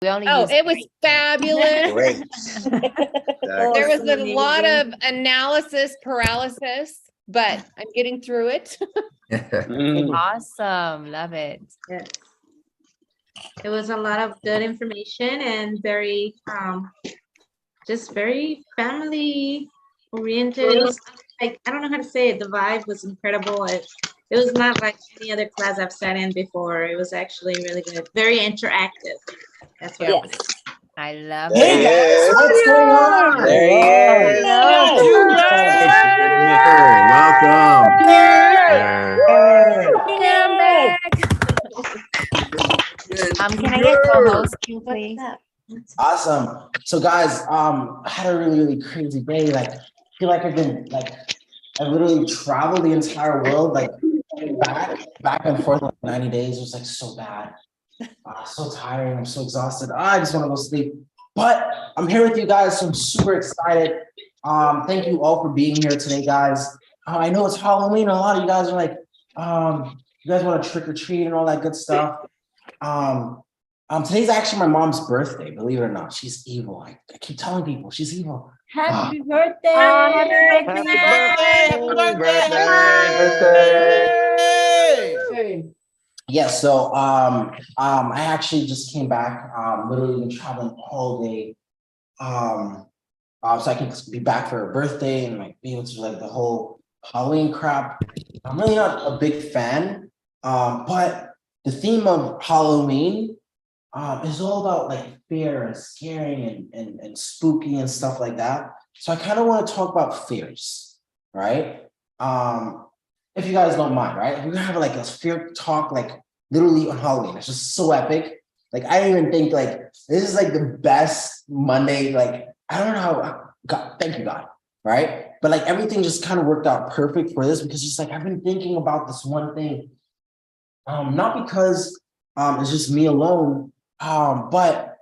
We only Oh, used it was three. fabulous. Great. There was a lot of analysis paralysis, but I'm getting through it. Awesome. Love it. Yes. It was a lot of good information and very, just very family oriented. It was like, I don't know how to say it. The vibe was incredible. It was not like any other class I've sat in before. It was actually really good. Very interactive. That's what I would say. I love There it. he is. What's going on? There he is. Come back. Can I get co-host cue, please? Awesome. So guys, I had a really crazy day. Like, I feel like I literally traveled the entire world, like back and forth like 90 days. It was like so bad. So tired. I'm so exhausted. I just want to go sleep. But I'm here with you guys, so I'm super excited. Thank you all for being here today, guys. I know it's Halloween. A lot of you guys are like, you guys want to trick or treat and all that good stuff. Today's actually my mom's birthday, believe it or not. She's evil. I keep telling people she's evil. Happy birthday! Happy Hey. Yeah, so I actually just came back, literally been traveling all day. So I can be back for her birthday and like be able to like the whole Halloween crap. I'm really not a big fan. But the theme of Halloween is all about like fear and scaring and spooky and stuff like that. So I kind of want to talk about fears, right? If you guys don't mind, right? We're gonna have like a fear talk, like literally on Halloween. It's just so epic. Like I don't even think like this is like the best Monday. Like I don't know how. God, thank you God, right? But like everything just kind of worked out perfect for this because just like I've been thinking about this one thing, not because it's just me alone, but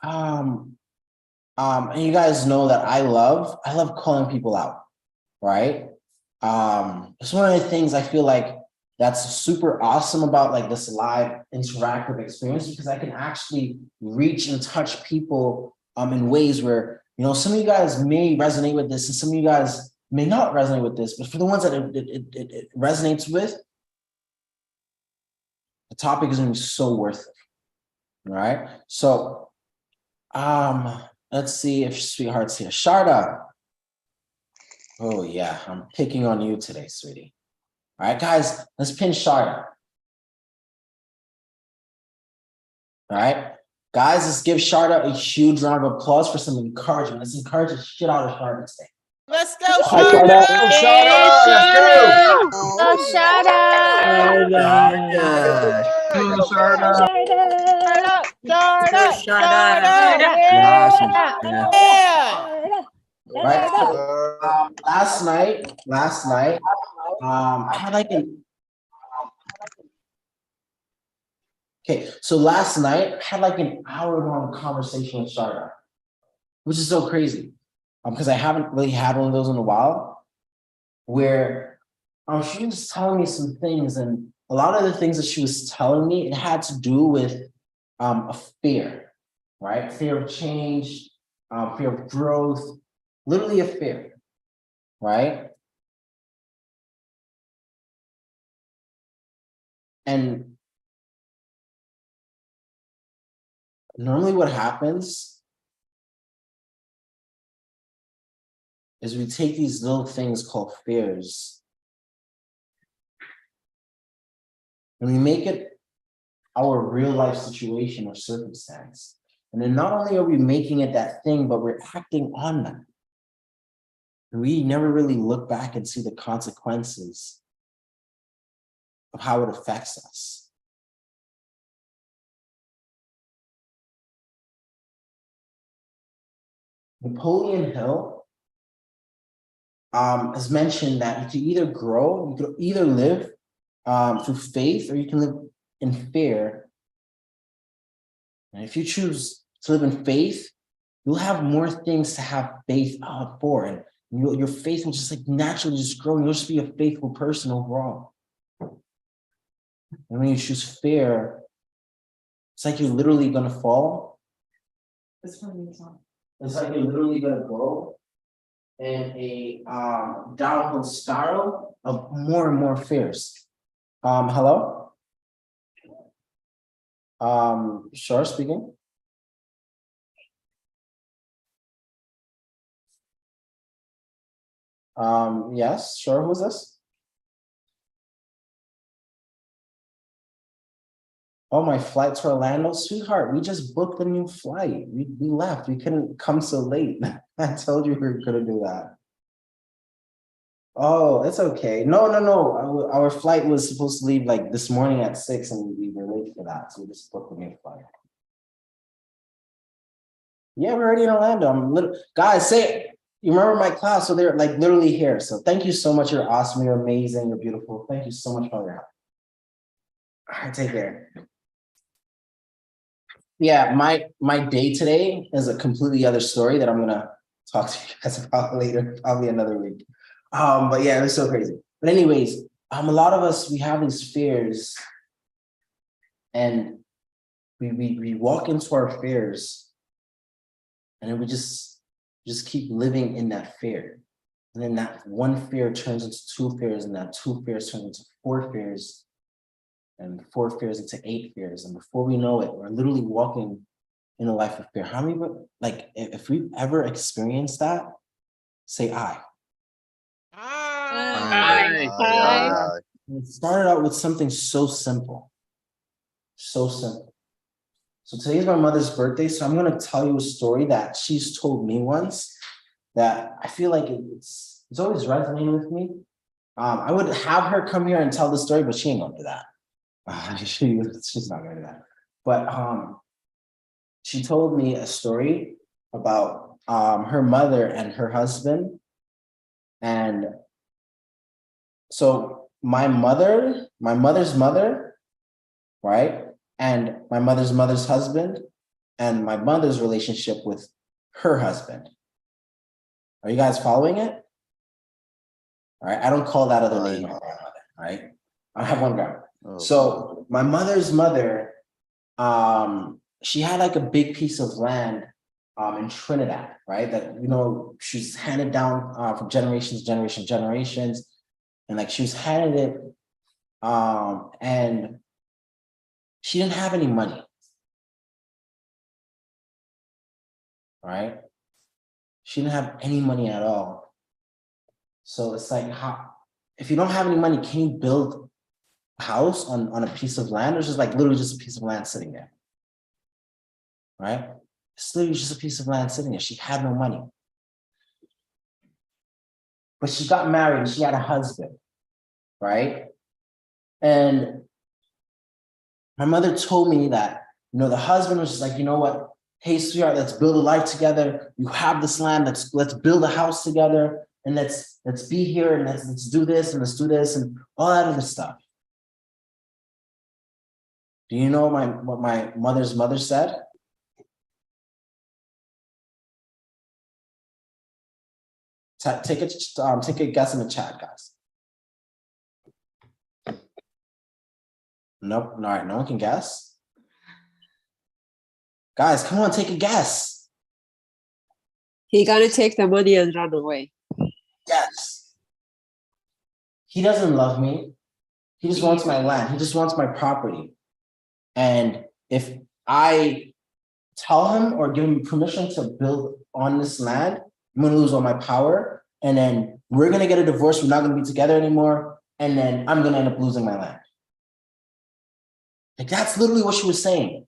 and you guys know that I love calling people out, right? It's one of the things I feel like that's super awesome about like this live interactive experience because I can actually reach and touch people in ways where, you know, some of you guys may resonate with this and some of you guys may not resonate with this, but for the ones that it resonates with, the topic is going to be so worth it. All right. So, let's see if Sweetheart's here. Sharda. Oh yeah, I'm picking on you today, sweetie. All right, guys, let's pin Sharda. All right, guys, let's give Sharda a huge round of applause for some encouragement. Let's encourage the shit out of Sharda today. Let's go, Sharda. Let's go. Oh, shout Right. So, last night, I had like an. Okay, so last night I had like an hour-long conversation with Sharda, which is so crazy, because I haven't really had one of those in a while, where she was telling me some things, and a lot of the things that she was telling me, it had to do with a fear, right? Fear of change, fear of growth, literally a fear, right? And normally what happens is we take these little things called fears and we make it our real life situation or circumstance. And then not only are we making it that thing, but we're acting on that. And we never really look back and see the consequences of how it affects us. Napoleon Hill has mentioned that you can either grow, you can either live through faith, or you can live in fear. And if you choose to live in faith, you'll have more things to have faith for, and your faith will just like naturally just grow, and you'll just be a faithful person overall. And when you choose fear, It's like you're literally gonna fall. It's like you're literally gonna go in a downhill spiral of more and more fears. Hello? Sure, speaking. Yes, sure, who's this? Oh, my flight to Orlando, sweetheart, we just booked a new flight. We left, we couldn't come so late. I told you we were gonna do that. Oh, it's okay. No. Our flight was supposed to leave like this morning at 6 and we were late for that. So we just booked a new flight. Yeah, we're already in Orlando. Guys, say it. You remember my class? So they're like literally here. So thank you so much. You're awesome. You're amazing. You're beautiful. Thank you so much for your help. All right, take care. Yeah, my day today is a completely other story that I'm gonna talk to you guys about later, probably another week. But yeah, it was so crazy. But anyways, a lot of us, we have these fears and we walk into our fears and then we just keep living in that fear. And then that one fear turns into 2 fears, and that 2 fears turns into 4 fears, and 4 fears into 8 fears. And before we know it, we're literally walking in a life of fear. How many, like, if we've ever experienced that, say I. It started out with something so simple. So simple. So today's my mother's birthday, so I'm gonna tell you a story that she's told me once that I feel like it's always resonating with me. I would have her come here and tell the story, but she ain't gonna do that. She's not gonna do that. But she told me a story about her mother and her husband. And so my mother's mother, right? And my mother's husband, and my mother's relationship with her husband. Are you guys following it? All right, I don't call that other lady my grandmother, right? I have one grandma. So my mother's mother, she had like a big piece of land in Trinidad, right? That, you know, she's handed down from generations, and like she was handed it, and she didn't have any money, right? She didn't have any money at all. So it's like, how, if you don't have any money, can you build a house on a piece of land? It's just like literally just a piece of land sitting there, right? It's literally just a piece of land sitting there. She had no money. But she got married and she had a husband, right? And my mother told me that, you know, the husband was just like, you know what? Hey, sweetheart, let's build a life together. You have this land. Let's build a house together, and let's be here, and let's do this, and let's do this, and all that other stuff. Do you know what my mother's mother said? Take a guess in the chat, guys. Nope. All right, no one can guess. Guys, come on, take a guess. He gonna take the money and run away. Yes. He doesn't love me. He just wants my land. He just wants my property. And if I tell him or give him permission to build on this land, I'm gonna lose all my power. And then we're gonna get a divorce. We're not gonna be together anymore. And then I'm gonna end up losing my land. Like, that's literally what she was saying.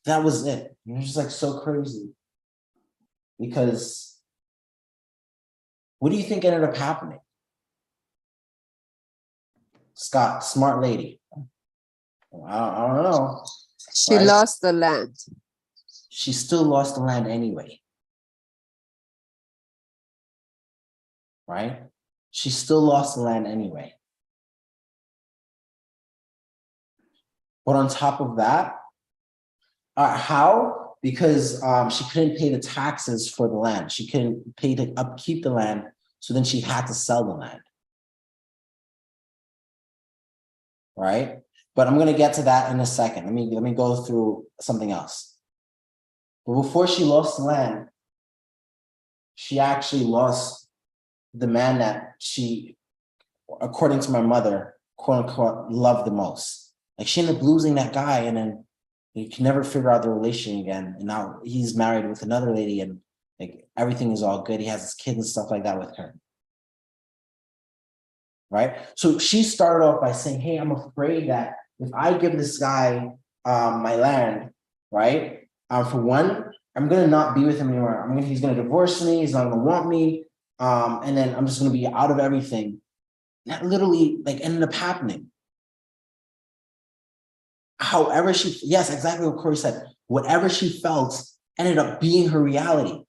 That was it. It was just like so crazy. Because what do you think ended up happening? Scott, smart lady. I don't know. She lost the land. She still lost the land anyway. Right? She still lost the land anyway. But on top of that, how? Because she couldn't pay the taxes for the land. She couldn't pay to upkeep the land. So then she had to sell the land. Right? But I'm gonna get to that in a second. Let me go through something else. But before she lost the land, she actually lost the man that she, according to my mother, quote unquote, loved the most. Like she ended up losing that guy, and then you can never figure out the relation again. And now he's married with another lady, and like everything is all good. He has his kids and stuff like that with her. Right? So she started off by saying, hey, I'm afraid that if I give this guy my land, right? For one, I'm gonna not be with him anymore. He's gonna divorce me, he's not gonna want me, and then I'm just gonna be out of everything. That literally like ended up happening. However, yes, exactly what Corey said. Whatever she felt ended up being her reality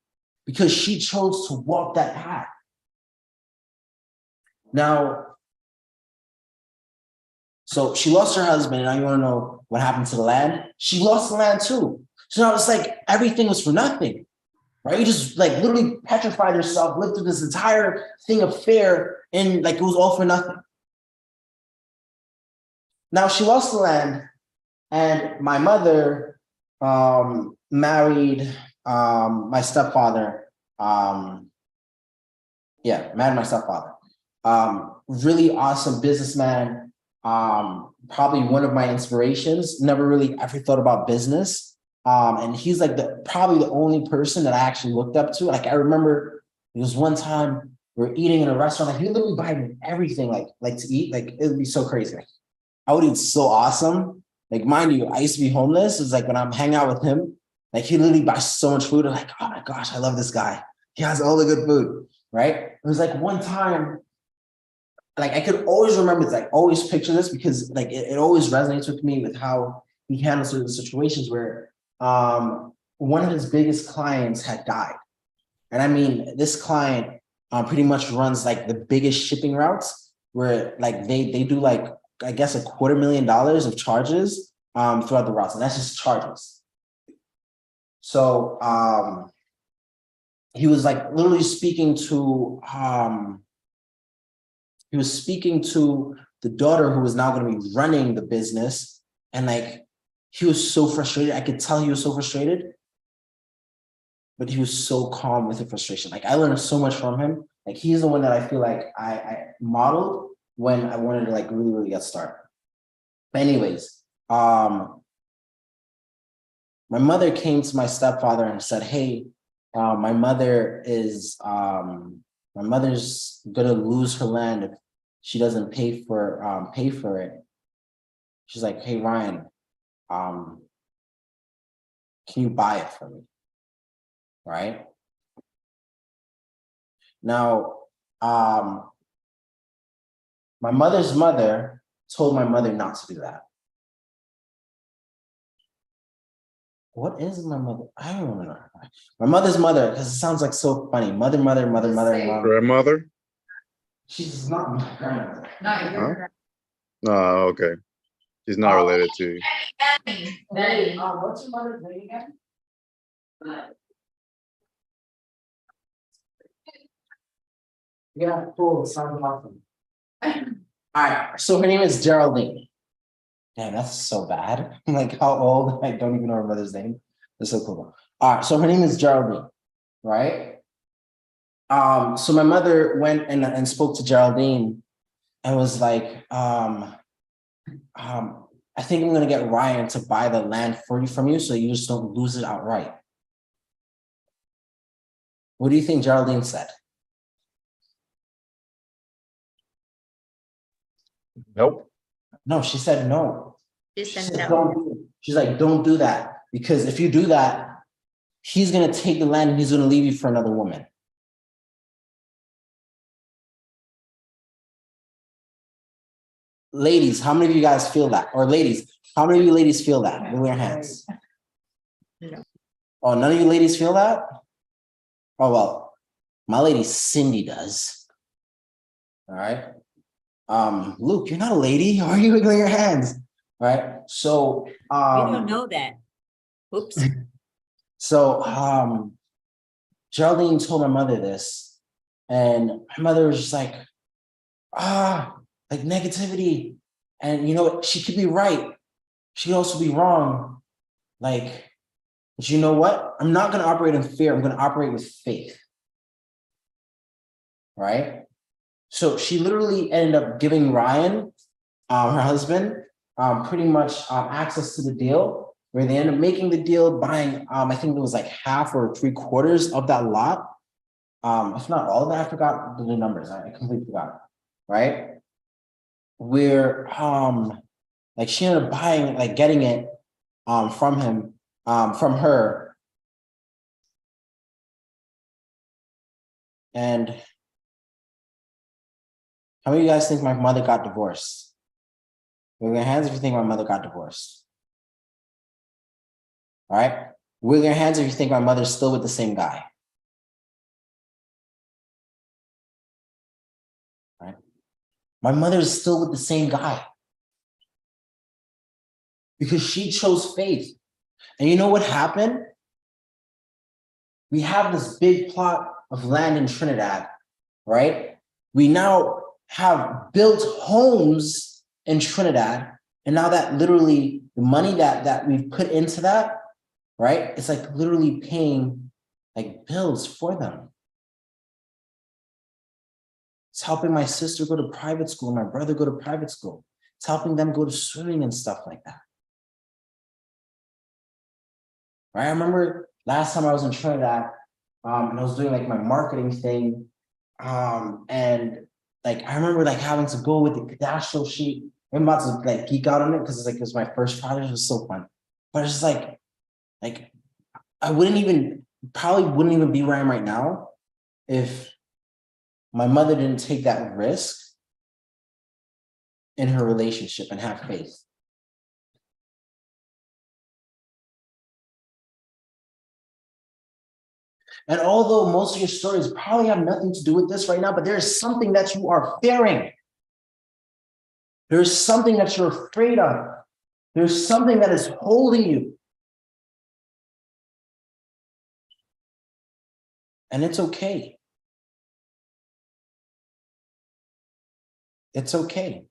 because she chose to walk that path. Now, so she lost her husband, and now you want to know what happened to the land? She lost the land too. So now it's like everything was for nothing, right? You just like literally petrified yourself, lived through this entire thing of fear, and like it was all for nothing. Now she lost the land, and my mother married my stepfather. Married my stepfather. Really awesome businessman. Probably one of my inspirations. Never really ever thought about business. And he's like probably the only person that I actually looked up to. Like I remember there was one time we were eating in a restaurant. Like he literally buy me everything, like to eat. Like it would be so crazy. Like, I would eat so awesome. Like mind you, I used to be homeless. It's like when I'm hanging out with him, like he literally buys so much food. I'm like, oh my gosh, I love this guy. He has all the good food, right? It was like one time, like I could always remember, like always picture this because like it always resonates with me with how he handles certain situations where one of his biggest clients had died. And I mean, this client pretty much runs like the biggest shipping routes where like they do like, I guess $250,000 of charges throughout the routes. And that's just charges. So he was like literally speaking to the daughter who was now going to be running the business. And like, he was so frustrated. I could tell he was so frustrated, but he was so calm with the frustration. Like I learned so much from him. Like he's the one that I feel like I modeled when I wanted to like really, really get started. But anyways, my mother came to my stepfather and said, hey, my mother's gonna lose her land if she doesn't pay for it. She's like, hey Ryan, can you buy it for me? Right? Now, my mother's mother told my mother not to do that. What is my mother? I don't remember. My mother's mother, because it sounds like so funny. Mother, mom. Grandmother? She's not my grandmother. Not your Huh? Oh, okay. She's not related to you. Hey, what's your mother's name again? Yeah, cool. Sounds awesome. All right, so her name is Geraldine. Damn, that's so bad. I'm like, how old? I don't even know her mother's name. That's so cool. All right, so her name is Geraldine, right? So my mother went and spoke to Geraldine and was like, I think I'm gonna get Ryan to buy the land for you from you so you just don't lose it outright. What do you think Geraldine said? Nope. No, she said no. She She said said, no. don't do it. She's like, don't do that. Because if you do that, he's gonna take the land and he's gonna leave you for another woman. Ladies, how many of you guys feel that? Or ladies, how many of you ladies feel that? Raise your hands. No. Oh, none of you ladies feel that? Oh, well, my lady Cindy does. All right. Luke, you're not a lady. Why are you wiggling your hands? All right. So, We don't know that. Oops. so, Geraldine told my mother this, and my mother was just like negativity. And you know what? She could be right. She could also be wrong. Like, but you know what? I'm not gonna operate in fear. I'm gonna operate with faith. Right? So she literally ended up giving Ryan, her husband, pretty much access to the deal, where they ended up making the deal, buying, I think it was like half or 3/4 of that lot. If not all of that, I forgot the numbers. I completely forgot. Right? Where like she ended up buying, like getting it from him, from her. And how many of you guys think my mother got divorced? Raise your hands if you think my mother got divorced. All right. Raise your hands if you think my mother's still with the same guy. All right. My mother is still with the same guy because she chose faith. And you know what happened? We have this big plot of land in Trinidad, right? We now have built homes in Trinidad. And now that literally the money that we've put into that, right? It's like literally paying like bills for them. It's helping my sister go to private school, my brother go to private school. It's helping them go to swimming and stuff like that. Right? I remember last time I was in Trinidad, and I was doing like my marketing thing. And like I remember like having to go with the cadastral sheet. I'm about to like geek out on it because it's like it was my first project. It was so fun. But it's just like I probably wouldn't even be where I am right now if my mother didn't take that risk in her relationship and have faith. And although most of your stories probably have nothing to do with this right now, but there is something that you are fearing. There's something that you're afraid of. There's something that is holding you. And it's okay. It's okay.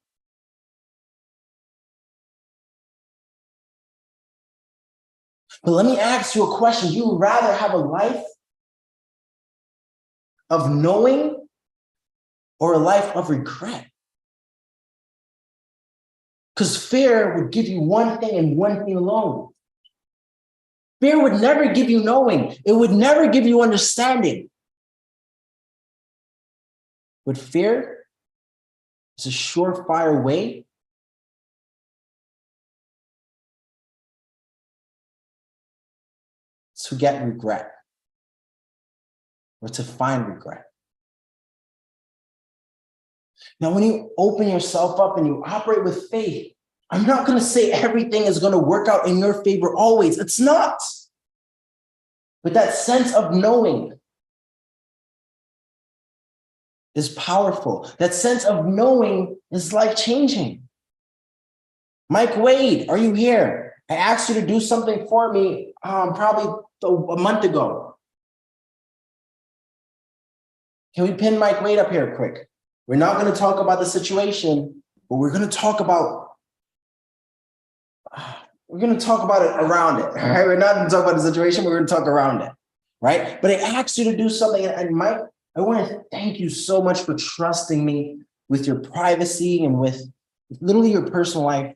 But let me ask you a question. Do you rather have a life of knowing or a life of regret? Because fear would give you one thing and one thing alone. Fear would never give you knowing. It would never give you understanding. But fear is a surefire way to get regret or to find regret. Now, when you open yourself up and you operate with faith, I'm not going to say everything is going to work out in your favor always. It's not. But that sense of knowing is powerful. That sense of knowing is life-changing. Mike Wade, are you here? I asked you to do something for me probably a month ago. Can we pin Mike Wade up here quick? We're not going to talk about the situation, but we're going to talk about it around it. All right? We're not going to talk about the situation, we're going to talk around it. Right? But I asked you to do something, and Mike, I want to thank you so much for trusting me with your privacy and with literally your personal life.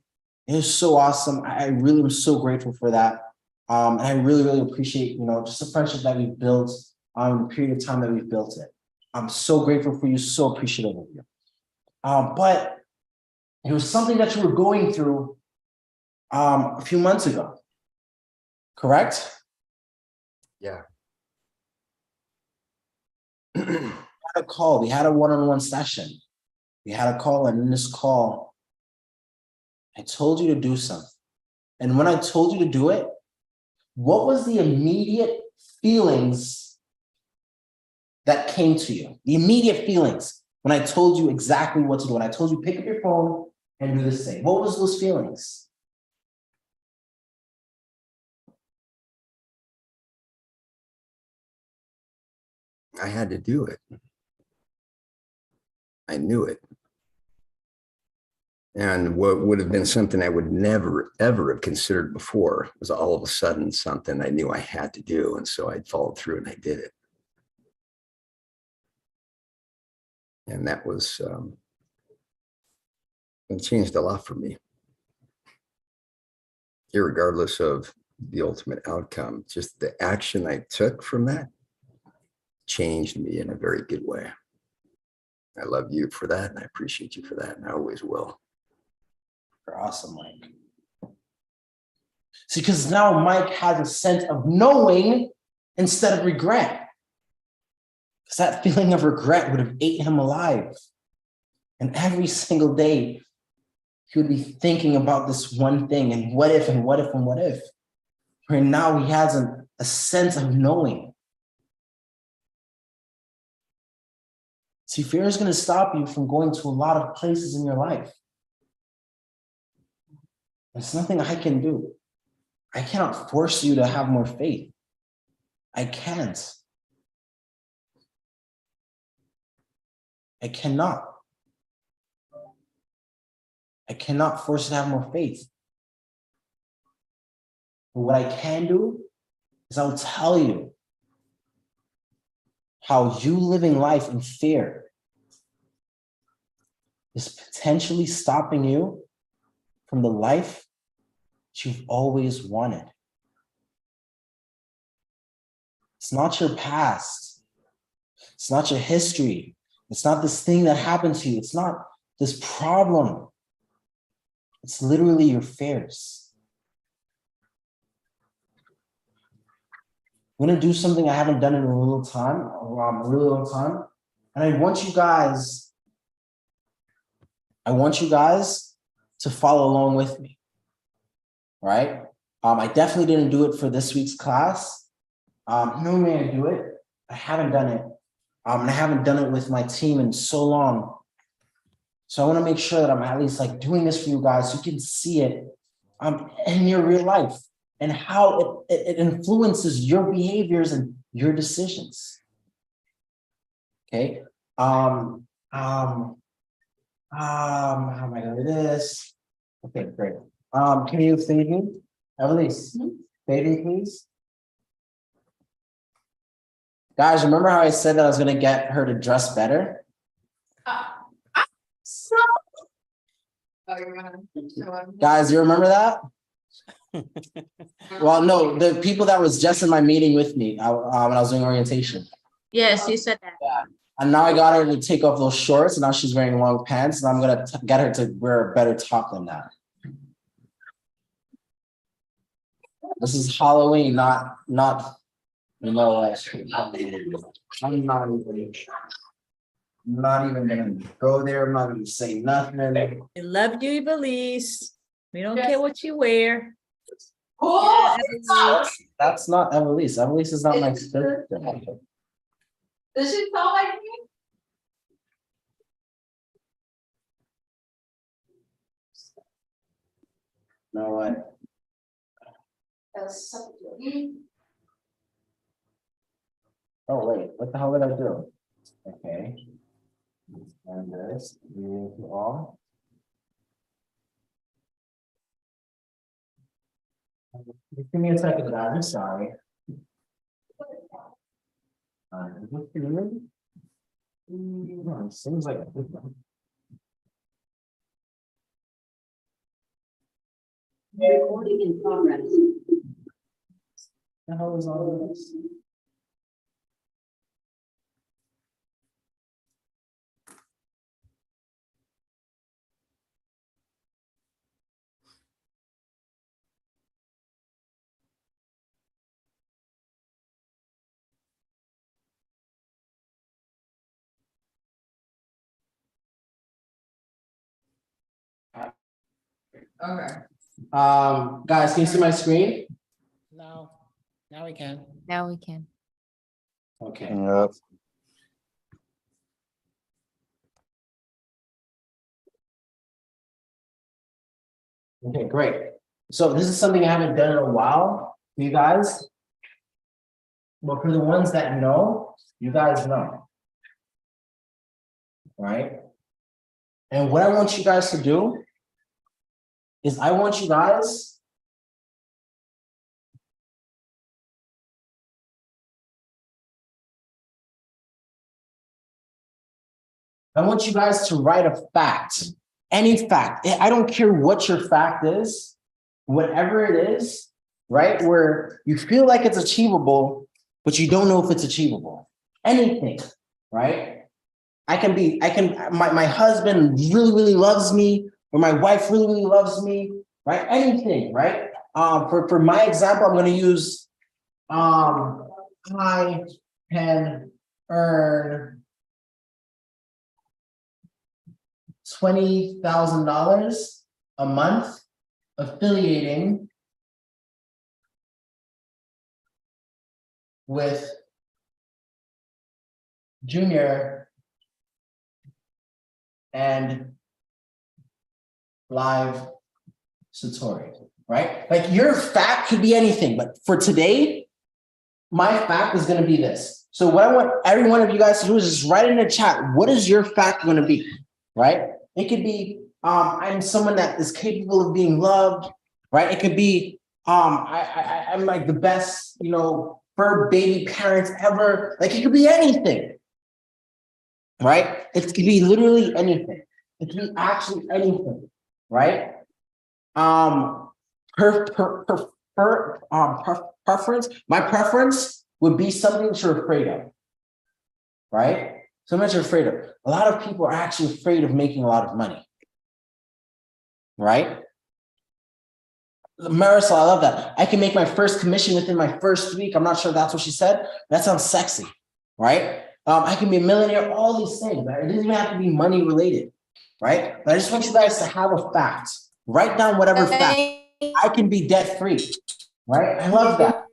It is so awesome. I really am so grateful for that. And I really, really appreciate, just the friendship that we've built the period of time that we've built it. I'm so grateful for you, so appreciative of you. But it was something that you were going through a few months ago, correct? Yeah. We had a call. We had a one-on-one session. We had a call, and in this call, I told you to do something. And when I told you to do it, what was the immediate feelings that came to you? The immediate feelings when I told you exactly what to do. When I told you pick up your phone and do this thing. What was those feelings? I had to do it. I knew it. And what would have been something I would never, ever have considered before was all of a sudden something I knew I had to do. And so I followed through and I did it. And that was, it changed a lot for me. Irregardless of the ultimate outcome, just the action I took from that changed me in a very good way. I love you for that, and I appreciate you for that, and I always will. You're awesome, Mike. See, because now Mike has a sense of knowing instead of regret. Because that feeling of regret would have ate him alive. And every single day, he would be thinking about this one thing and what if and what if and what if. Right now, he has a sense of knowing. See, fear is going to stop you from going to a lot of places in your life. There's nothing I can do. I cannot force you to have more faith. I can't. I cannot. I cannot force you to have more faith. But what I can do is I'll tell you how you living life in fear is potentially stopping you from the life that you've always wanted. It's not your past. It's not your history. It's not this thing that happened to you. It's not this problem. It's literally your fears. I'm gonna do something I haven't done in a really long time. And I want you guys to follow along with me, right? I definitely didn't do it for this week's class. No way I do it. I haven't done it. And I haven't done it with my team in so long. So I want to make sure that I'm at least like doing this for you guys so you can see it in your real life and how it influences your behaviors and your decisions. Okay. How am I gonna do this? Okay, great. Can you fade me? Evelise, fade me, please. Guys, remember how I said that I was gonna get her to dress better? Guys, you remember that? Well, no, the people that was just in my meeting with me when I was doing orientation. Yes, you said that. Yeah. And now I got her to take off those shorts, and now she's wearing long pants, and I'm gonna get her to wear a better top than that. This is Halloween, not you know, like I'm not even gonna go there. I'm not gonna say nothing. We love you, Evelise. We don't care what you wear. Oh, that's not Evelise. Evelise is not my sister. Does she sound like me? No what? Oh wait, what the hell did I do? Okay. And this, you all. Just give me a second, guys. I'm sorry. Is this good? No, it seems like a good one. Recording in progress. The hell is all of this? Okay. Guys, can you see my screen? No, now we can. Now we can. Okay. Yep. Okay, great. So this is something I haven't done in a while, you guys. But for the ones that know, you guys know. Right? And what I want you guys to do is I want you guys to write a fact, any fact. I don't care what your fact is, whatever it is, right? Where you feel like it's achievable, but you don't know if it's achievable. Anything, right? My husband really, really loves me, or my wife really, really loves me, right? Anything, right? For my example, I'm going to use, I can earn $20,000 a month affiliating with Junior and Live Satori, right? Like your fact could be anything, but for today, my fact is going to be this. So what I want every one of you guys to do is just write in the chat, what is your fact going to be, right? It could be, I'm someone that is capable of being loved, right? It could be, I'm like the best, fur baby parents ever. Like it could be anything, right? It could be literally anything. It could be actually anything, right? Preference. My preference would be something that you're afraid of, right? Something that you're afraid of. A lot of people are actually afraid of making a lot of money, right? Marisol, I love that. I can make my first commission within my first week. I'm not sure if that's what she said. That sounds sexy, right? I can be a millionaire, all these things, right? It doesn't even have to be money related, right? But I just want you guys to have a fact. Write down whatever fact. I can be debt free, right? I love that,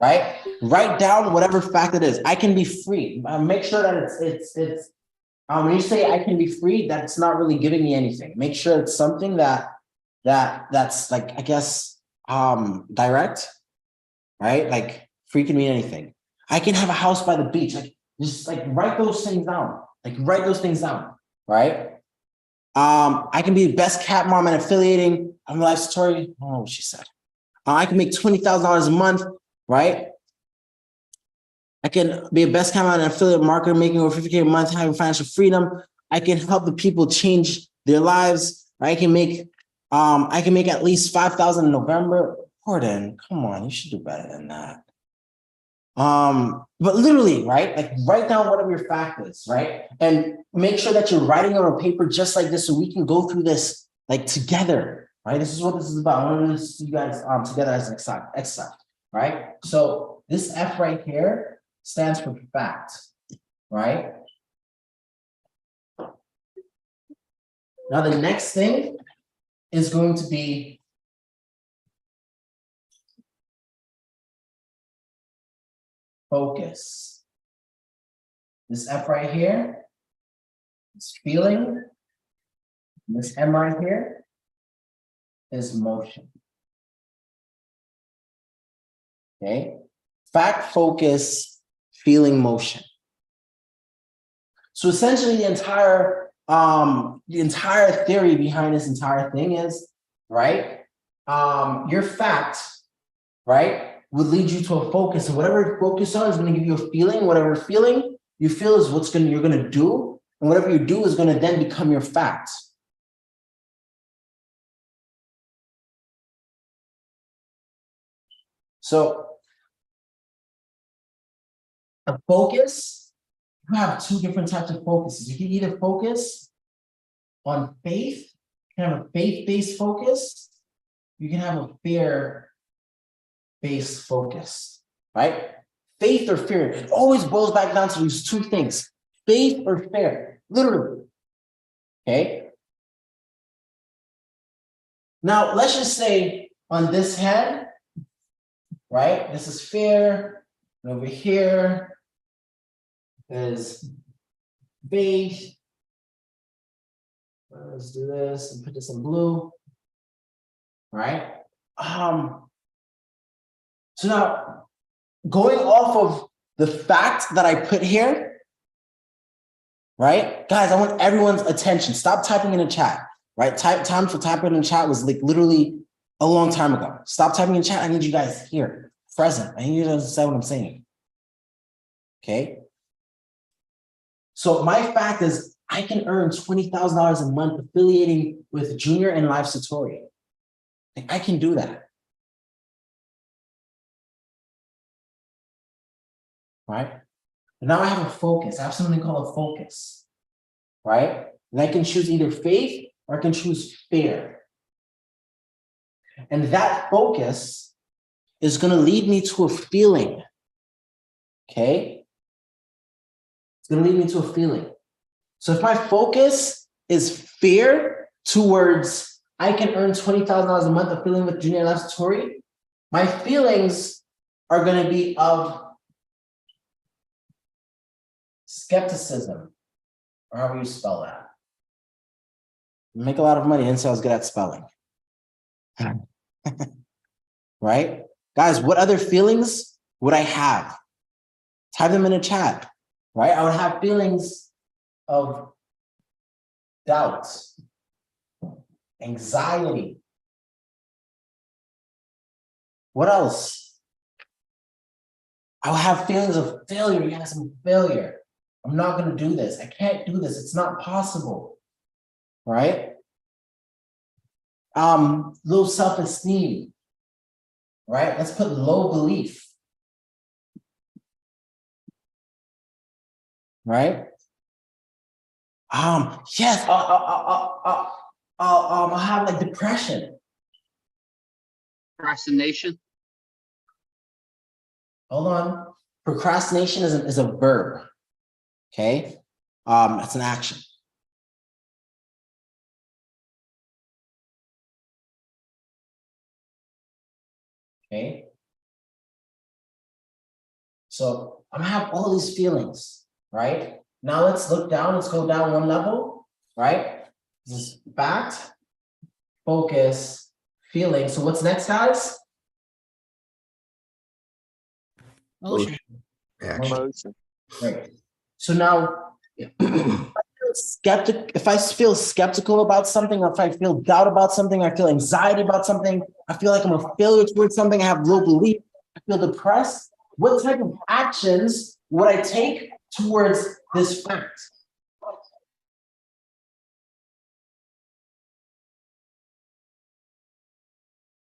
right? Write down whatever fact it is. I can be free. Make sure that it's when you say I can be free, that's not really giving me anything. Make sure it's something that's like, I guess, direct, right? Like free can mean anything. I can have a house by the beach. Like just like write those things down. Right? I can be the best cat mom and affiliating. I'm a life story. Oh, she said. I can make $20,000 a month, right? I can be a best cat mom and affiliate marketer, making over $50K a month, having financial freedom. I can help the people change their lives. Right? I can make at least $5,000 in November. Gordon, come on, you should do better than that. But literally, right? Like write down whatever your fact is, right? And make sure that you're writing on a paper just like this so we can go through this like together, right? This is what this is about. I want to see you guys together as an exercise, right? So this F right here stands for fact, right? Now the next thing is going to be focus. This F right here is feeling. This M right here is motion. Okay? Fact, focus, feeling, motion. So essentially the entire theory behind this entire thing is, right? Your fact, right, would lead you to a focus, and whatever you focus on is going to give you a feeling. Whatever feeling you feel is you're going to do, and whatever you do is going to then become your fact. So a focus, you have two different types of focuses. You can either focus on faith, you can have a faith-based focus, you can have a fear-based focus, right? Faith or fear, it always boils back down to these two things, faith or fear, literally, okay? Now, let's just say on this hand, right, this is fear, and over here is faith. Let's do this and put this in blue, right? So now, going off of the fact that I put here, right? Guys, I want everyone's attention. Stop typing in the chat. right? Time for typing in chat was like literally a long time ago. Stop typing in chat. I need you guys here, present. I need you to understand what I'm saying. Okay. So my fact is I can earn $20,000 a month affiliating with Junior and Live Satori. Like, I can do that. Right? But now I have a focus. I have something called a focus. Right? And I can choose either faith or I can choose fear. And that focus is going to lead me to a feeling. Okay? It's going to lead me to a feeling. So if my focus is fear towards I can earn $20,000 a month affiliating with Junior Live Satori, my feelings are going to be of skepticism, or however you spell that. Make a lot of money, and so I was good at spelling. Right? Guys, what other feelings would I have? Type them in a chat, right? I would have feelings of doubt, anxiety. What else? I would have feelings of failure. Yes, I'm a failure. I'm not going to do this. I can't do this. It's not possible, right? Low self-esteem, right? Let's put low belief, right? Yes, I'll have like depression. Procrastination. Hold on. Procrastination is a verb. Okay. It's an action. Okay. So I'm gonna have all these feelings, right? Now let's look down, let's go down one level, right? This is fact, focus, feeling. So what's next, guys? Motion. Action. Right. So now, if I feel skeptical about something, if I feel doubt about something, I feel anxiety about something, I feel like I'm a failure towards something, I have low belief, I feel depressed, what type of actions would I take towards this fact?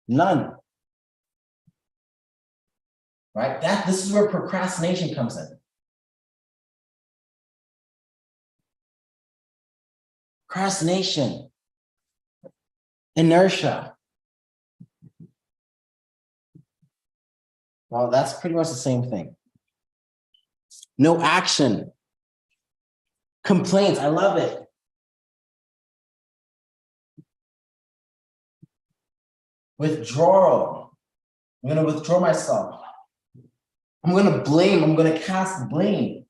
None. Right? This is where procrastination comes in. Procrastination, inertia. Well, that's pretty much the same thing. No action. Complaints, I love it. Withdrawal. I'm going to withdraw myself. I'm going to blame. I'm going to cast blame,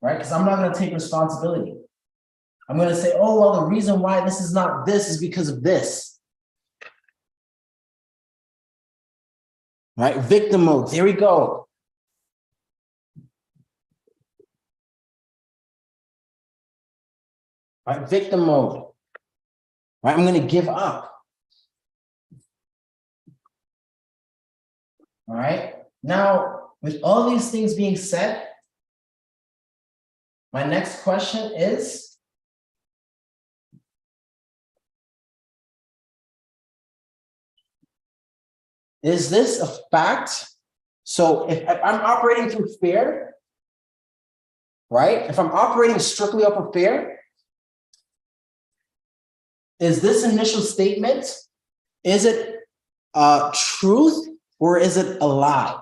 right? Because I'm not going to take responsibility. I'm going to say, oh, well, the reason why this is not this is because of this. Right? Victim mode. There we go. Right? Victim mode. Right? I'm going to give up. All right. Now, with all these things being said, my next question is, this a fact? So if I'm operating through fear, right? If I'm operating strictly off of fear, is this initial statement, is it truth or is it a lie?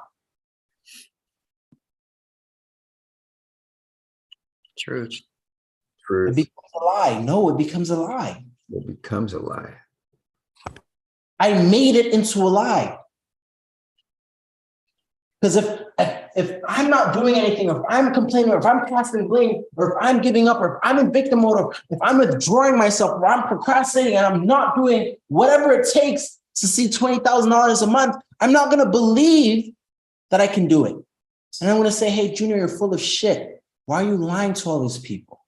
Truth. It Truth. becomes a lie. No, it becomes a lie. It becomes a lie. I made it into a lie. Because if I'm not doing anything, if I'm complaining, or if I'm casting blame, or if I'm giving up, or if I'm in victim mode, or if I'm withdrawing myself, or I'm procrastinating and I'm not doing whatever it takes to see $20,000 a month, I'm not going to believe that I can do it. And I'm going to say, hey, Junior, you're full of shit. Why are you lying to all these people?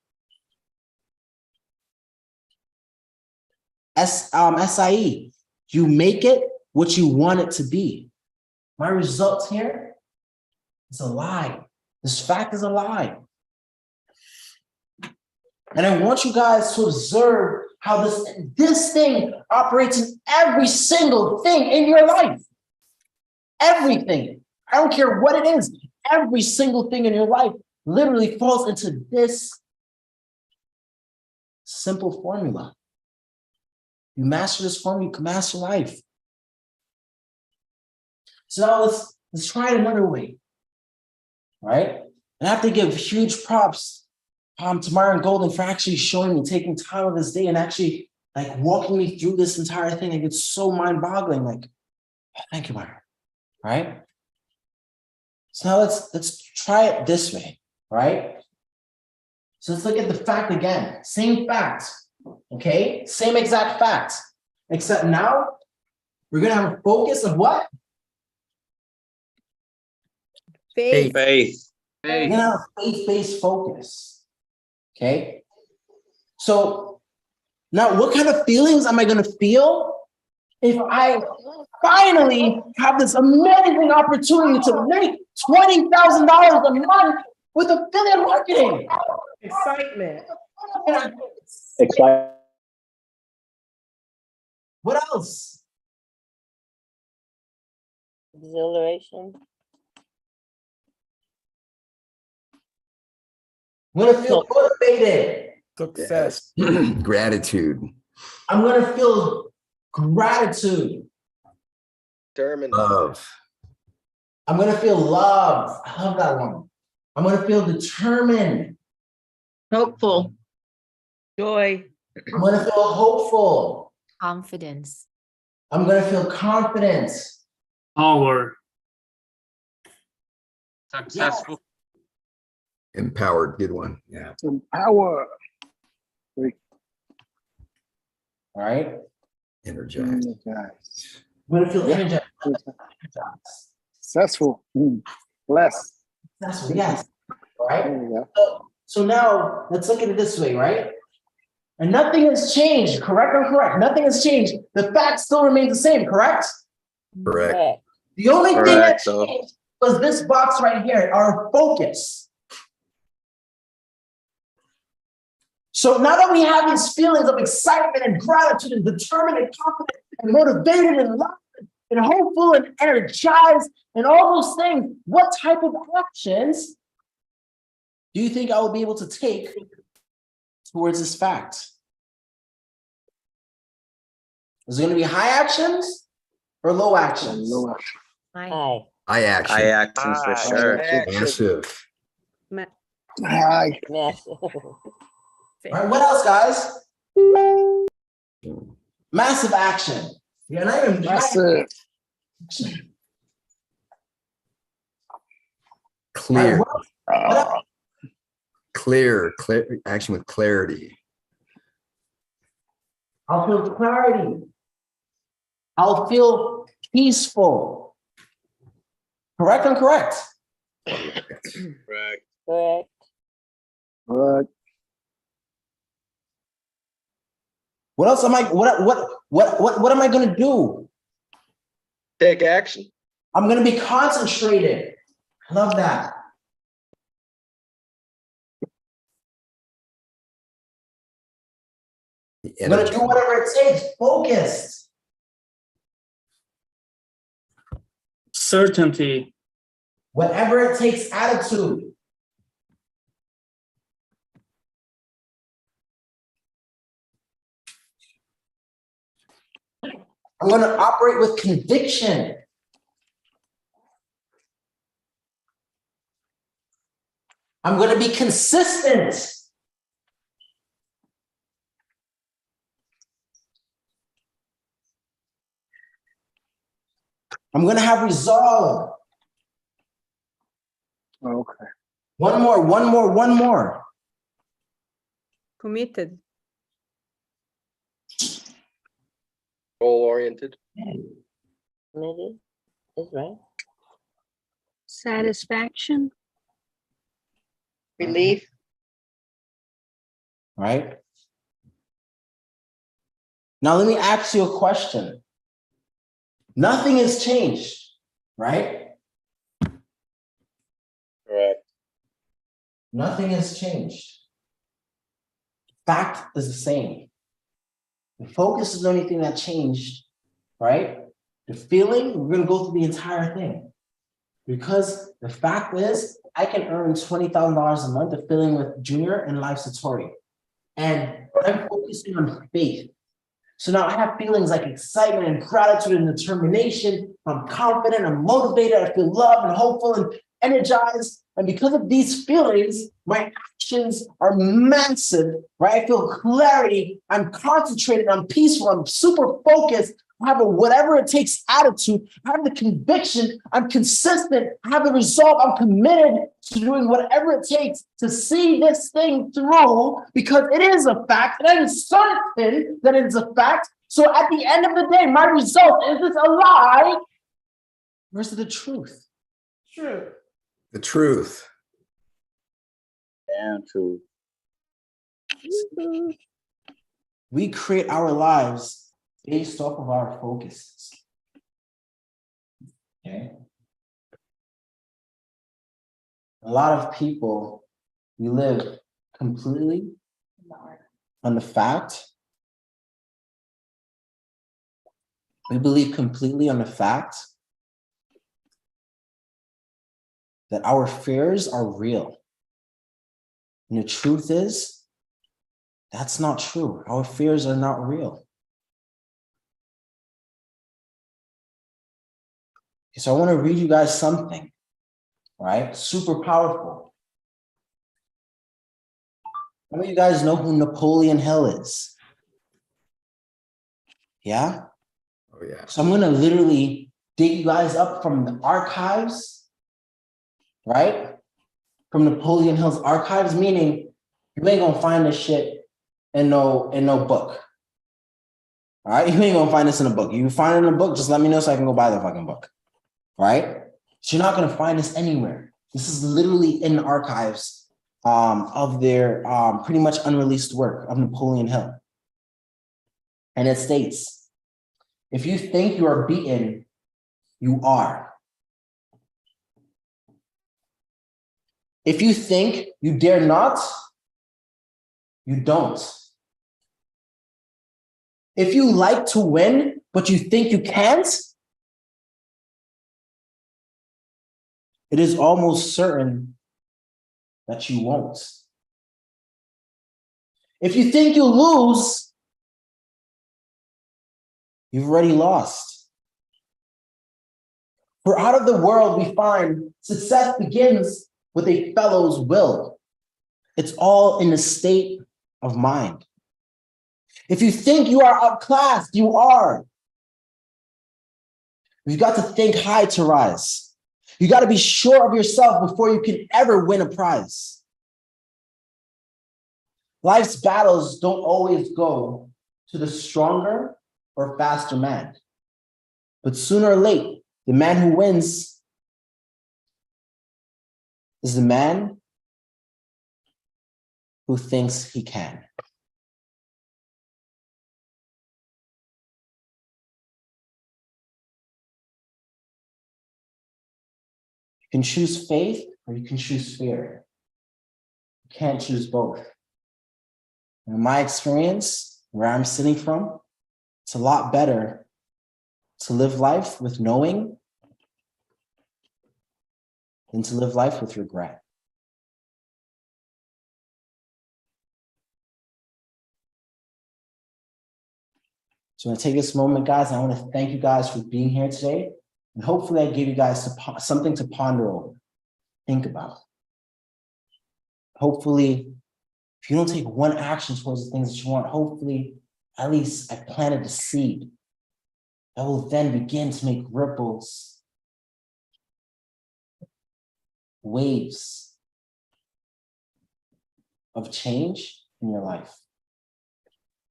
SIE. You make it what you want it to be. My result here is a lie. This fact is a lie. And I want you guys to observe how this thing operates in every single thing in your life. Everything. I don't care what it is. Every single thing in your life literally falls into this simple formula. You master this formula, you can master life. So now let's try it another way. All right? And I have to give huge props to Myron Golden for actually showing me, taking time of this day and actually like walking me through this entire thing. Like it's so mind-boggling. Like, thank you, Myron. All right? So now let's try it this way, right? So let's look at the fact again. Same fact, okay? Same exact fact, except now we're gonna have a focus of what? Faith. We're gonna have a faith-based focus, okay? So now what kind of feelings am I gonna feel if I finally have this amazing opportunity to make $20,000 a month with affiliate marketing? Excitement. Excited. What else? Exhilaration. I'm gonna feel motivated. Success. Gratitude. I'm gonna feel gratitude. Love. I'm gonna feel love. I love that one. I'm gonna feel determined. Hopeful. Joy. I'm gonna feel hopeful. Confidence. I'm gonna feel confident. Power. Successful. Empowered. Good one. Yeah. Power. All right. Energized. I'm gonna feel energized. Successful. Blessed. That's yes. All right. There you go. So now let's look at it this way, right? And nothing has changed, correct or correct? Nothing has changed. The fact still remains the same, correct? Correct. The only thing that changed was this box right here, our focus. So now that we have these feelings of excitement and gratitude and determined and confident and motivated and loved and hopeful and energized and all those things, what type of actions do you think I will be able to take towards this fact? Is it going to be high actions or low actions? Low action. High. High action. High actions for sure. Massive. High. Massive. All right, what else, guys? Massive action. Yeah, not even Massive. Clear. What else? Clear action with clarity. I'll feel clarity. I'll feel peaceful. Correct or correct? Correct. Correct. Good. What else am I? What am I going to do? Take action. I'm going to be concentrated. I love that. I'm going to do whatever it takes. Focused. Certainty. Whatever it takes. Attitude. I'm going to operate with conviction. I'm going to be consistent. I'm going to have resolve. Okay. One more. Committed. Goal oriented. Committed. Is right. Satisfaction. Relief. Right? Now, let me ask you a question. Nothing has changed, right? Correct. Nothing has changed. Fact is the same. The focus is the only thing that changed, right? The feeling, we're gonna go through the entire thing. Because the fact is, I can earn $20,000 a month of feeling with Junior and Life Satori. And I'm focusing on faith. So now I have feelings like excitement and gratitude and determination. I'm confident, I'm motivated, I feel loved and hopeful and energized. And because of these feelings, my actions are massive, right? I feel clarity, I'm concentrated, I'm peaceful, I'm super focused. I have a whatever it takes attitude. I have the conviction, I'm consistent, I have the resolve, I'm committed to doing whatever it takes to see this thing through because it is a fact and I'm certain that it is a fact. So at the end of the day, my result, is this a lie versus the truth? True. The truth. Damn true. We create our lives based off of our focuses. Okay. A lot of people, we live completely on the fact. We believe completely on the fact that our fears are real. And the truth is, that's not true. Our fears are not real. So I want to read you guys something, right? Super powerful. How many of you guys know who Napoleon Hill is? Yeah? Oh, yeah. So I'm going to literally dig you guys up from the archives, right? From Napoleon Hill's archives, meaning you ain't going to find this shit in no book. All right? You ain't going to find this in a book. You find it in a book, just let me know so I can go buy the fucking book. Right? So you're not going to find this anywhere. This is literally in the archives of their pretty much unreleased work of Napoleon Hill. And it states, if you think you are beaten, you are. If you think you dare not, you don't. If you like to win, but you think you can't, it is almost certain that you won't. If you think you'll lose, you've already lost. For out of the world we find success begins with a fellow's will. It's all in the state of mind. If you think you are outclassed, you are. You've got to think high to rise. You got to be sure of yourself before you can ever win a prize. Life's battles don't always go to the stronger or faster man. But sooner or late, the man who wins is the man who thinks he can. You can choose faith or you can choose fear. You can't choose both. In my experience, where I'm sitting from, it's a lot better to live life with knowing than to live life with regret. So I'm going to take this moment, guys, and I want to thank you guys for being here today. And hopefully I gave you guys something to ponder over, think about. Hopefully, if you don't take one action towards the things that you want, hopefully, at least I planted the seed that will then begin to make ripples, waves of change in your life.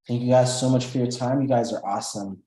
Thank you guys so much for your time. You guys are awesome.